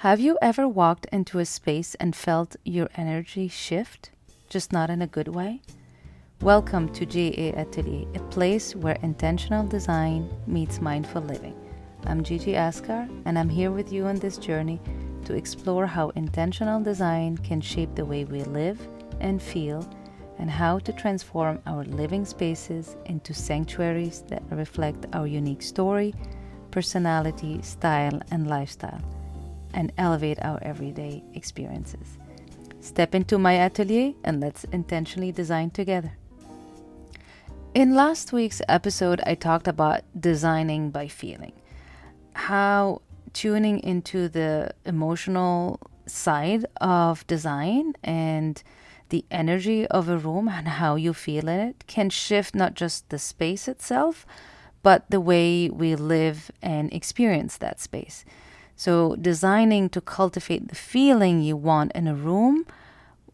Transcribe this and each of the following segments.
Have you ever walked into a space and felt your energy shift, just not in a good way? Welcome to JA Atelier, a place where intentional design meets mindful living. I'm Gigi Askar, and I'm here with you on this journey to explore how intentional design can shape the way we live and feel, and how to transform our living spaces into sanctuaries that reflect our unique story, personality, style, and lifestyle, and elevate our everyday experiences. Step into my atelier and let's intentionally design together. In last week's episode, I talked about designing by feeling, how tuning into the emotional side of design and the energy of a room and how you feel in it can shift not just the space itself, but the way we live and experience that space. So, designing to cultivate the feeling you want in a room,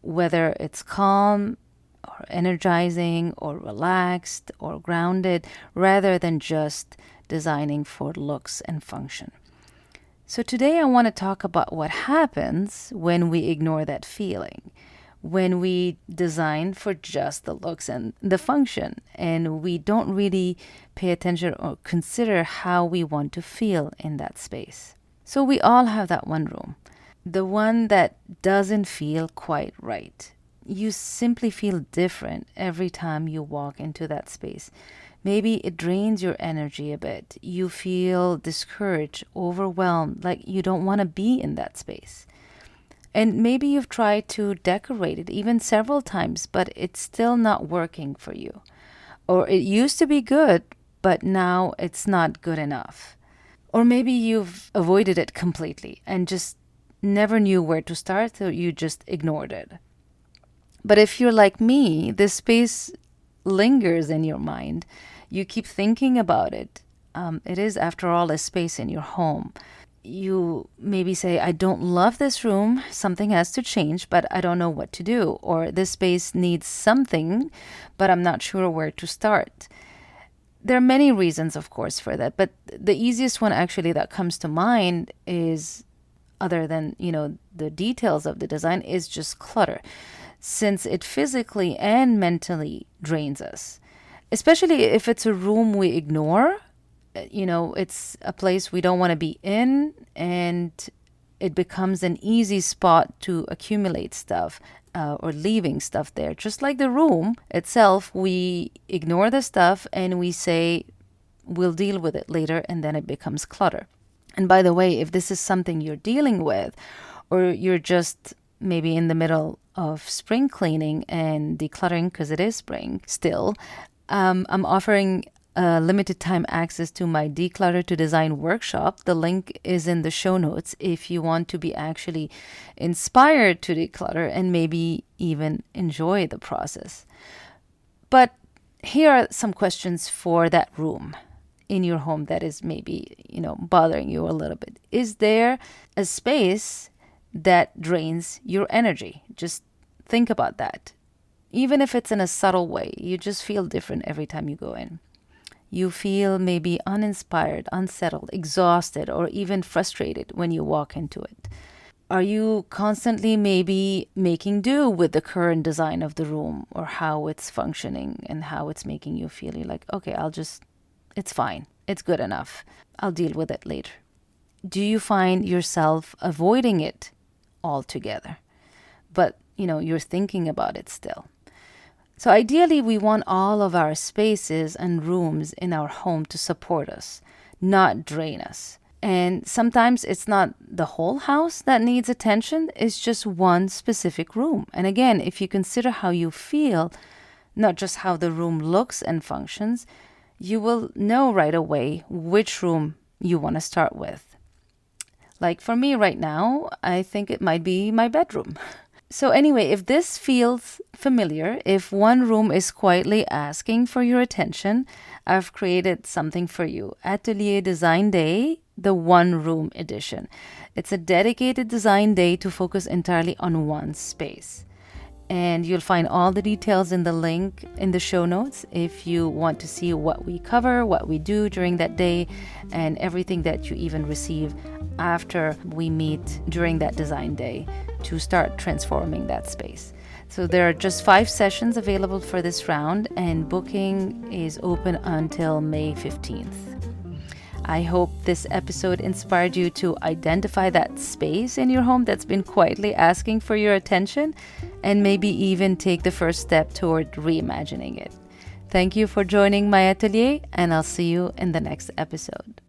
whether it's calm or energizing or relaxed or grounded, rather than just designing for looks and function. So, today I want to talk about what happens when we ignore that feeling, when we design for just the looks and the function, and we don't really pay attention or consider how we want to feel in that space. So we all have that one room, the one that doesn't feel quite right. You simply feel different every time you walk into that space. Maybe it drains your energy a bit. You feel discouraged, overwhelmed, like you don't want to be in that space. And maybe you've tried to decorate it even several times, but it's still not working for you. Or it used to be good, but now it's not good enough. Or maybe you've avoided it completely and just never knew where to start, so you just ignored it. But if you're like me, this space lingers in your mind. You keep thinking about it. It is, after all, a space in your home. You maybe say, I don't love this room, something has to change, but I don't know what to do. Or this space needs something, but I'm not sure where to start. There are many reasons, of course, for that, but the easiest one actually that comes to mind is, other than, the details of the design, is just clutter, since it physically and mentally drains us. Especially if it's a room we ignore, it's a place we don't want to be in, and it becomes an easy spot to accumulate stuff. Or leaving stuff there. Just like the room itself, we ignore the stuff and we say, we'll deal with it later, and then it becomes clutter. And by the way, if this is something you're dealing with, or you're just maybe in the middle of spring cleaning and decluttering, because it is spring still, I'm offering limited time access to my Declutter to Design workshop. The link is in the show notes if you want to be actually inspired to declutter and maybe even enjoy the process. But here are some questions for that room in your home that is maybe, bothering you a little bit. Is there a space that drains your energy? Just think about that. Even if it's in a subtle way, you just feel different every time you go in. You feel maybe uninspired, unsettled, exhausted, or even frustrated when you walk into it. Are you constantly maybe making do with the current design of the room, or how it's functioning and how it's making you feel? You're like, okay, it's fine. It's good enough. I'll deal with it later. Do you find yourself avoiding it altogether? But, you're thinking about it still. So ideally, we want all of our spaces and rooms in our home to support us, not drain us. And sometimes it's not the whole house that needs attention, it's just one specific room. And again, if you consider how you feel, not just how the room looks and functions, you will know right away which room you want to start with. Like for me right now, I think it might be my bedroom. So anyway, if this feels familiar, if one room is quietly asking for your attention, I've created something for you. Atelier Design Day, the One Room Edition. It's a dedicated design day to focus entirely on one space. And you'll find all the details in the link in the show notes if you want to see what we cover, what we do during that day, and everything that you even receive after we meet during that design day to start transforming that space. So there are just 5 sessions available for this round, and booking is open until May 15th. I hope this episode inspired you to identify that space in your home that's been quietly asking for your attention, and maybe even take the first step toward reimagining it. Thank you for joining my atelier, and I'll see you in the next episode.